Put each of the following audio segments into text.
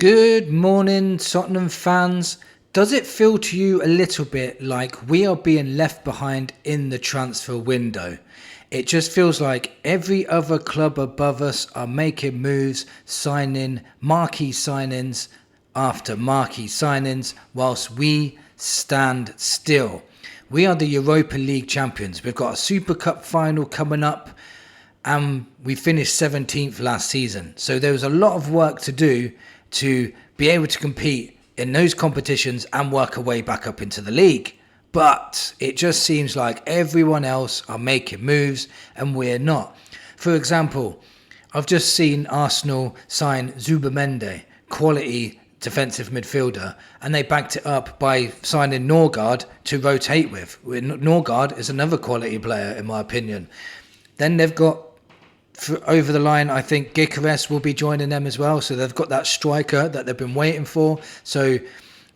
Good morning, Tottenham fans. Does it feel to you a little bit like we are being left behind in the transfer window? It just feels like every other club above us are making moves, signing marquee signings after marquee signings, whilst we stand still. We are the Europa League champions. We've got a Super Cup final coming up, and we finished 17th last season. So there was a lot of work to do to be able to compete in those competitions and work our way back up into the league. But it just seems like everyone else are making moves and we're not. For example, I've just seen Arsenal sign Zubamende, quality defensive midfielder, and they backed it up by signing Norgard to rotate with. Norgard is another quality player in my opinion. Then they've got over the line, I think Gyökeres will be joining them as well. So they've got that striker that they've been waiting for. So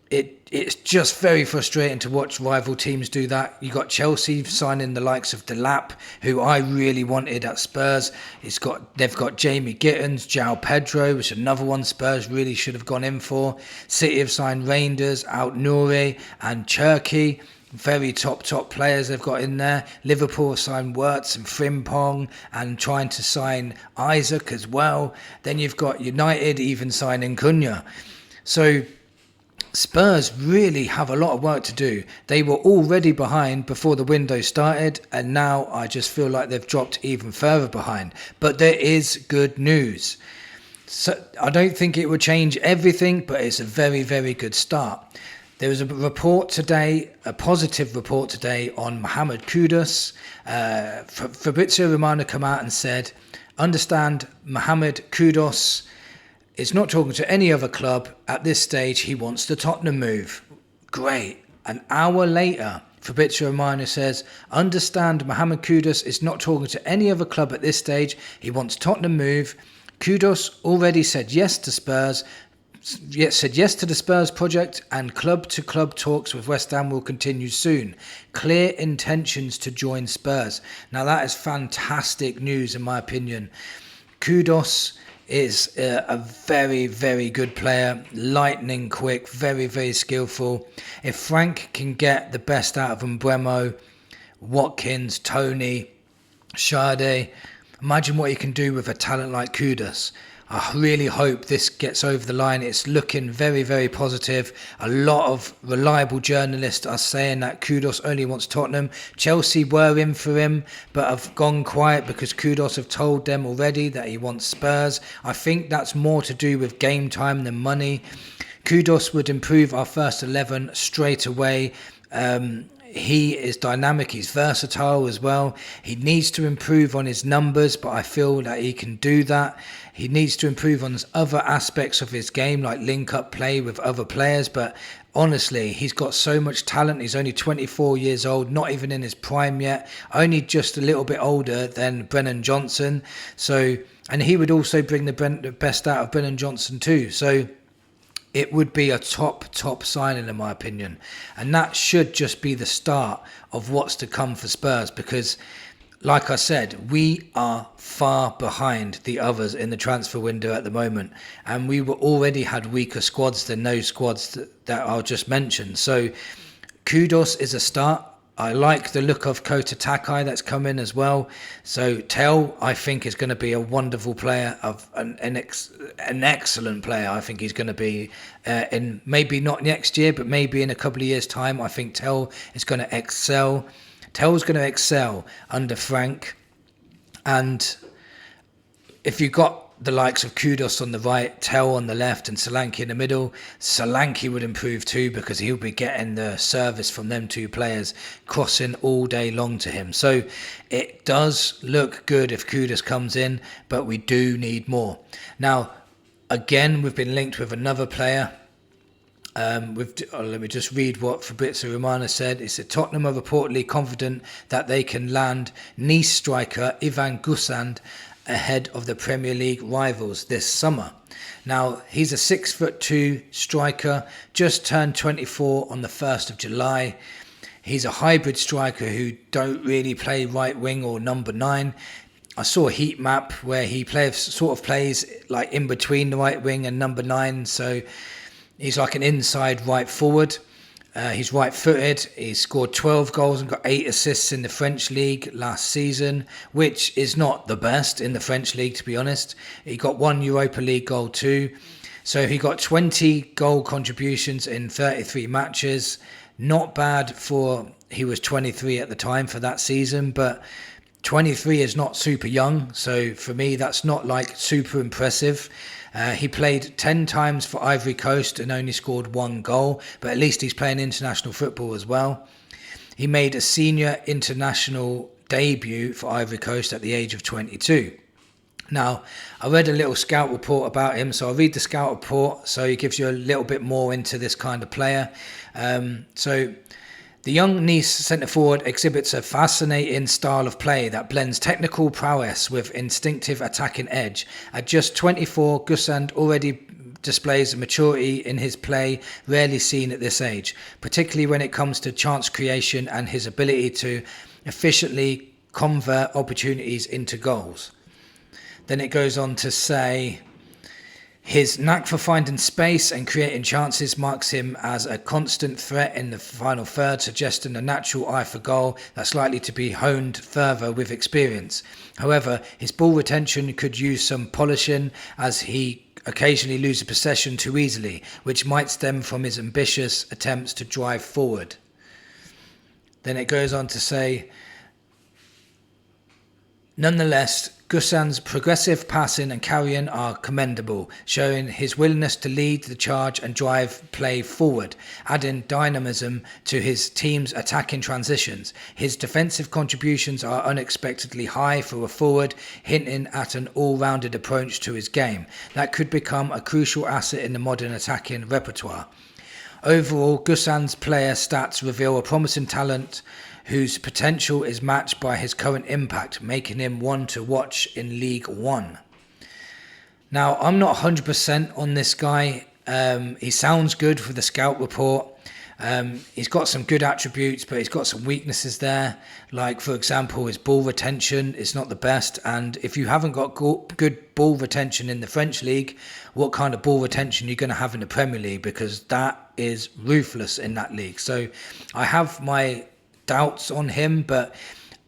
it's just very frustrating to watch rival teams do that. You got Chelsea signing the likes of Delap, who I really wanted at Spurs. They've got Jamie Gittins, João Pedro, which is another one Spurs really should have gone in for. City have signed Reinders, Out Nouri and Cherki. Very top players they've got in there. Liverpool have signed Wirtz and Frimpong and trying to sign Isaac as well. Then you've got United even signing Cunha. So Spurs really have a lot of work to do. They were already behind before the window started, and now I just feel like they've dropped even further behind. But there is good news. So I don't think it would change everything, but it's a very, very good start. There was a report today, a positive report today on Mohammed Kudus. Fabrizio Romano come out and said, understand Mohammed Kudus is not talking to any other club. At this stage, he wants the Tottenham move. Great. An hour later, Fabrizio Romano says, understand Mohammed Kudus is not talking to any other club at this stage. He wants Tottenham move. Kudus already said yes to Spurs. Said yes to the Spurs project, and club-to-club talks with West Ham will continue soon. Clear intentions to join Spurs. Now that is fantastic news in my opinion. Kudus is a very, very good player, lightning quick, very, very skillful. If Frank can get the best out of Mbeumo, Watkins, Tony, Sade, imagine what he can do with a talent like Kudus. I really hope this gets over the line. It's looking very, very positive. A lot of reliable journalists are saying that Kudus only wants Tottenham. Chelsea were in for him, but have gone quiet because Kudus have told them already that he wants Spurs. I think that's more to do with game time than money. Kudus would improve our first 11 straight away. He is dynamic, he's versatile as well. He needs to improve on his numbers, but I feel that he can do that. He needs to improve on other aspects of his game, like link-up play with other players, but honestly, he's got so much talent. He's only 24 years old, not even in his prime yet, only just a little bit older than Brennan Johnson. And he would also bring the best out of Brennan Johnson too. So it would be a top signing in my opinion. And that should just be the start of what's to come for Spurs, because like I said, we are far behind the others in the transfer window at the moment. And we were already had weaker squads than those squads that I just mentioned. So Kudus is a start. I like the look of Kota Takai that's come in as well. So Tell, I think, is going to be a wonderful player, of an excellent player. I think he's going to be in maybe not next year, but maybe in a couple of years' time. I think Tell is going to excel. Tell's going to excel under Frank. And if you've got the likes of Kudus on the right, Tell on the left and Solanke in the middle, Solanke would improve too, because he'll be getting the service from them two players crossing all day long to him. So it does look good if Kudus comes in, but we do need more. Now, again, we've been linked with another player. Let me just read what Fabrizio Romano said. He said Tottenham are reportedly confident that they can land Nice striker Ivan Gusand ahead of the Premier League rivals this summer. Now, he's a 6'2" striker, just turned 24 on the 1st of July. He's a hybrid striker who don't really play right wing or number 9. I saw a heat map where he plays like in between the right wing and number 9. So he's like an inside right forward. He's right-footed. He scored 12 goals and got 8 assists in the French league last season, which is not the best in the French league, to be honest. He got 1 Europa League goal too. So he got 20 goal contributions in 33 matches. Not bad for, he was 23 at the time for that season, but 23 is not super young. So for me, that's not like super impressive. He played 10 times for Ivory Coast and only scored 1 goal, but at least he's playing international football as well. He made a senior international debut for Ivory Coast at the age of 22. Now, I read a little scout report about him, so I'll read the scout report so it gives you a little bit more into this kind of player. So the young Nice centre-forward exhibits a fascinating style of play that blends technical prowess with instinctive attacking edge. At just 24, Gusand already displays a maturity in his play rarely seen at this age, particularly when it comes to chance creation and his ability to efficiently convert opportunities into goals. Then it goes on to say, his knack for finding space and creating chances marks him as a constant threat in the final third, suggesting a natural eye for goal that's likely to be honed further with experience. However, his ball retention could use some polishing, as he occasionally loses possession too easily, which might stem from his ambitious attempts to drive forward. Then it goes on to say, nonetheless, Gusand's progressive passing and carrying are commendable, showing his willingness to lead the charge and drive play forward, adding dynamism to his team's attacking transitions. His defensive contributions are unexpectedly high for a forward, hinting at an all-rounded approach to his game that could become a crucial asset in the modern attacking repertoire. Overall, Gusand's player stats reveal a promising talent whose potential is matched by his current impact, making him one to watch in League One. Now, I'm not 100% on this guy. He sounds good for the scout report. He's got some good attributes, but he's got some weaknesses there. Like, for example, his ball retention is not the best. And if you haven't got good ball retention in the French league, what kind of ball retention are you going to have in the Premier League? Because that is ruthless in that league. So I have my doubts on him, but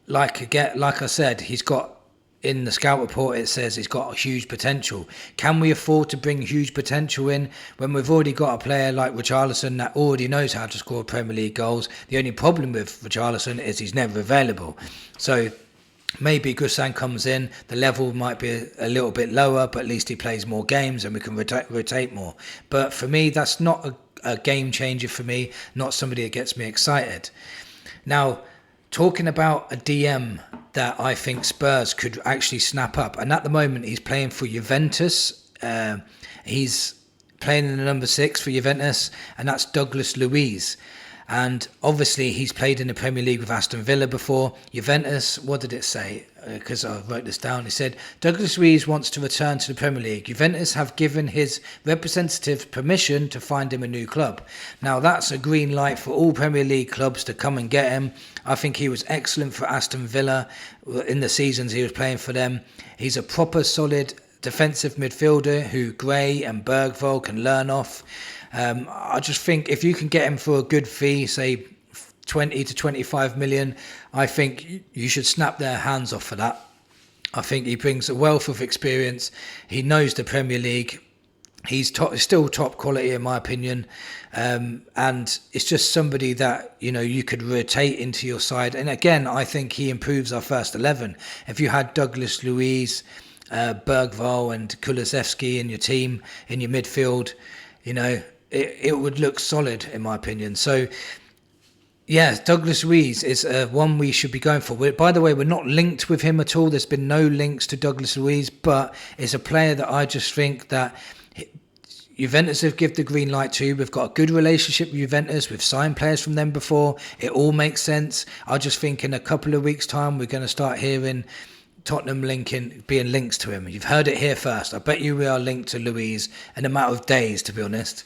like I said, he's got, in the scout report it says he's got a huge potential. Can we afford to bring huge potential in when we've already got a player like Richarlison that already knows how to score Premier League goals? The only problem with Richarlison is he's never available. So maybe Gusand comes in, the level might be a little bit lower, but at least he plays more games and we can rotate more. But for me, that's not a game changer for me, not somebody that gets me excited. Now, talking about a DM that I think Spurs could actually snap up, and at the moment he's playing for Juventus. He's playing in the number 6 for Juventus, and that's Douglas Luiz. And obviously he's played in the Premier League with Aston Villa before. Juventus, what did it say? Because I wrote this down. It said, Douglas Luiz wants to return to the Premier League. Juventus have given his representative permission to find him a new club. Now that's a green light for all Premier League clubs to come and get him. I think he was excellent for Aston Villa in the seasons he was playing for them. He's a proper solid defensive midfielder who Gray and Bergvall can learn off. I just think if you can get him for a good fee, say 20 to 25 million, I think you should snap their hands off for that. I think he brings a wealth of experience. He knows the Premier League. He's still top quality in my opinion. And it's just somebody that, you could rotate into your side. And again, I think he improves our first 11. If you had Douglas Luiz, Bergvall and Kulusevski in your team, in your midfield, it would look solid in my opinion. So yeah, Douglas Luiz is one we should be going for. By the way, we're not linked with him at all. There's been no links to Douglas Luiz, but it's a player that I just think that Juventus have given the green light to. We've got a good relationship with Juventus. We've signed players from them before. It all makes sense. I just think in a couple of weeks' time, we're going to start hearing Tottenham being linked to him. You've heard it here first. I bet you we are linked to Luiz in a matter of days, to be honest.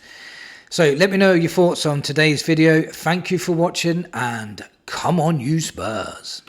So let me know your thoughts on today's video. Thank you for watching, and come on you Spurs.